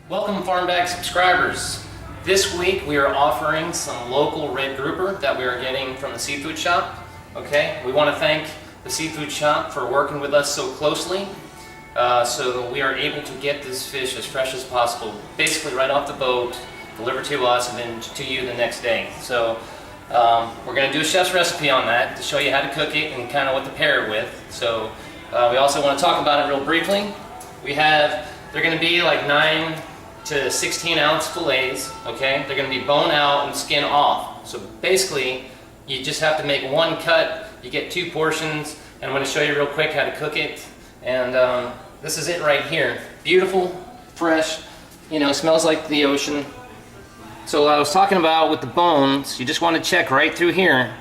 Welcome Farm Bag subscribers. This week we are offering some local red grouper that we are getting from the seafood shop. Okay, we want to thank the seafood shop for working with us so closely so that we are able to get this fish as fresh as possible, basically right off the boat, delivered to us and then to you the next day. So we're going to do a chef's recipe on that to show you how to cook it and kind of what to pair it with. So we also want to talk about it real briefly. They're going to be like 9 to 16 ounce fillets, okay? They're going to be bone out and skin off. So basically, you just have to make one cut. You get 2 portions, and I'm going to show you real quick how to cook it. And this is it right here. Beautiful, fresh, smells like the ocean. So I was talking about with the bones, you just want to check right through here.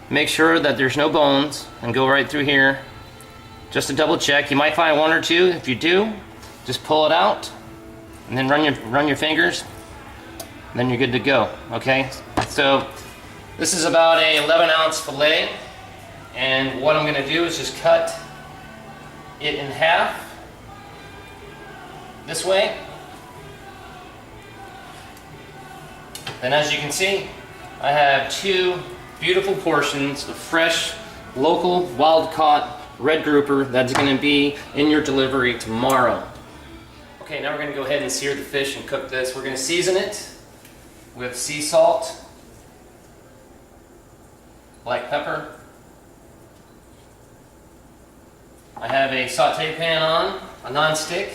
Make sure that there's no bones, and go right through here. Just to double check. You might find 1 or 2. If you do, just pull it out. And then run your fingers, then you're good to go, okay? So this is about a 11 ounce fillet, and what I'm gonna do is just cut it in half this way. Then as you can see, I have 2 beautiful portions of fresh, local, wild-caught red grouper that's gonna be in your delivery tomorrow. Okay, now we're going to go ahead and sear the fish and cook this. We're going to season it with sea salt, black pepper. I have a saute pan on, a non-stick.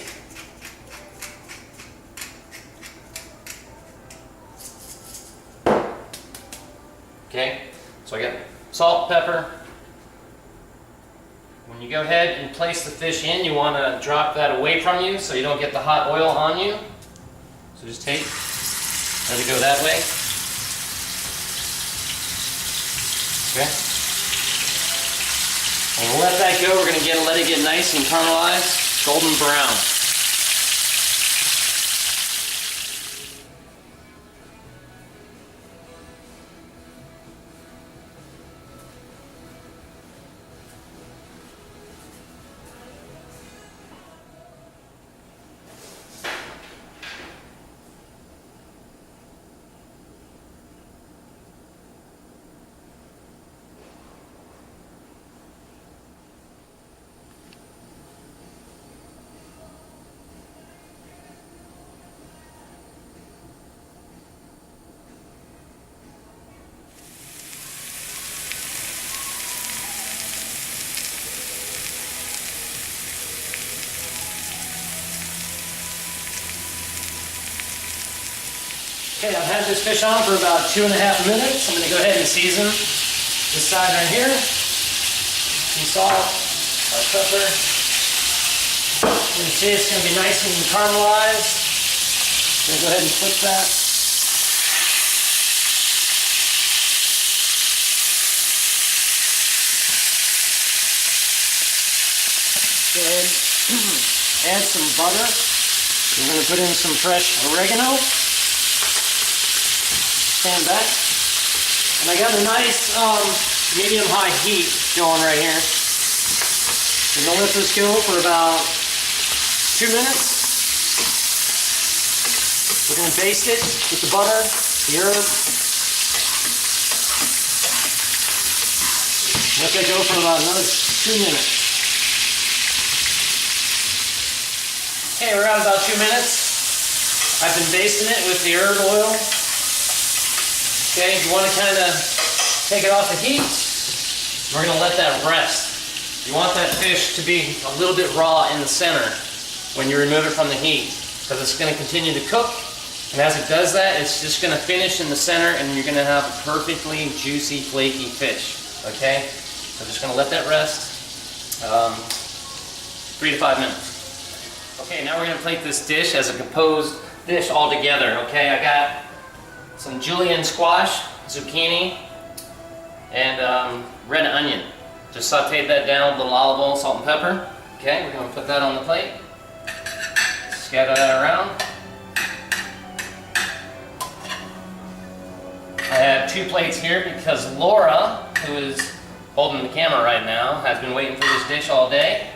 Okay, so I got salt, pepper. When you go ahead and place the fish in, you want to drop that away from you so you don't get the hot oil on you. So just let it go that way. Okay. And we'll let that go. We're going to let it get nice and caramelized, golden brown. Okay, I've had this fish on for about 2.5 minutes. I'm going to go ahead and season this side right here. Some salt, our pepper. You can see it's going to be nice and caramelized. I'm going to go ahead and flip that. Go ahead, add some butter. We're going to put in some fresh oregano. Stand back. And I got a nice medium-high heat going right here. We're going to let this go for about 2 minutes. We're going to baste it with the butter, the herb. Let that go for about another 2 minutes. Okay, we're at about 2 minutes. I've been basting it with the herb oil. Okay, you want to kind of take it off the heat. We're going to let that rest. You want that fish to be a little bit raw in the center when you remove it from the heat, because it's going to continue to cook, and as it does that, it's just going to finish in the center, and you're going to have a perfectly juicy, flaky fish. Okay, so just going to let that rest 3 to 5 minutes. Okay, now we're going to plate this dish as a composed dish all together. Okay, I got some julienne squash, zucchini, and red onion. Just sauteed that down with a little olive oil, salt and pepper. Okay, we're going to put that on the plate. Scatter that around. I have 2 plates here because Laura, who is holding the camera right now, has been waiting for this dish all day.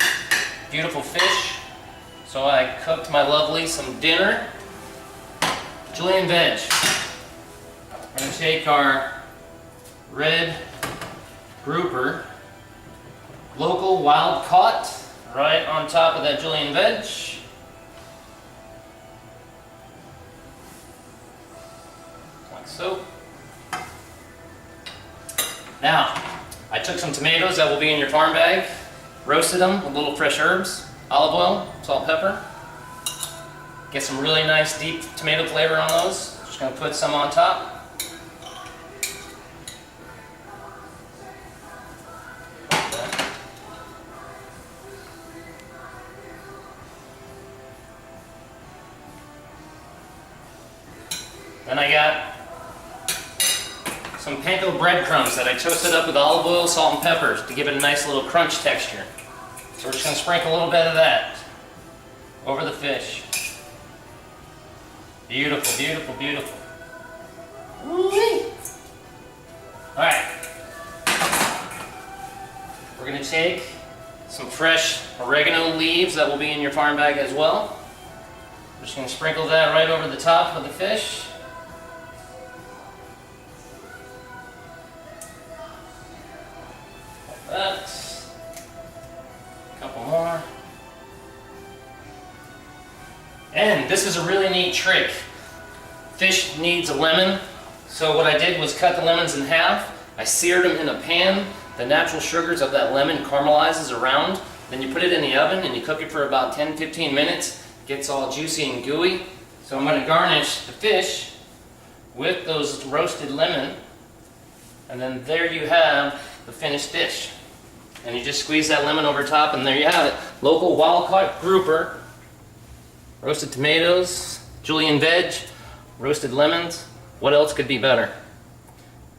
Beautiful fish. So I cooked my lovely some dinner. julienne veg. We're going to take our red grouper, local wild caught, right on top of that julienne veg. Like so. Now, I took some tomatoes that will be in your farm bag, roasted them with little fresh herbs, olive oil, salt, pepper. Get some really nice deep tomato flavor on those. Just going to put some on top. Then I got some panko breadcrumbs that I toasted up with olive oil, salt, and pepper to give it a nice little crunch texture. So we're just going to sprinkle a little bit of that over the fish. Beautiful, beautiful, beautiful. Woo-wee. All right. We're going to take some fresh oregano leaves that will be in your farm bag as well. We're just going to sprinkle that right over the top of the fish. That. A couple more. And this is a really neat trick. Fish needs a lemon, so what I did was cut the lemons in half. I seared them in a pan. The natural sugars of that lemon caramelizes around. Then you put it in the oven and you cook it for about 10-15 minutes. It gets all juicy and gooey. So I'm going to garnish the fish with those roasted lemon. And then there you have the finished dish. And you just squeeze that lemon over top and there you have it. Local wild-caught grouper, roasted tomatoes, julienne veg, roasted lemons. What else could be better?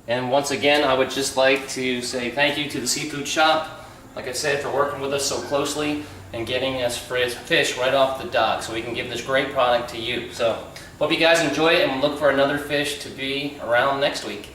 And once again, I would just like to say thank you to the seafood shop, like I said, for working with us so closely and getting us fresh fish right off the dock so we can give this great product to you. So, hope you guys enjoy it and look for another fish to be around next week.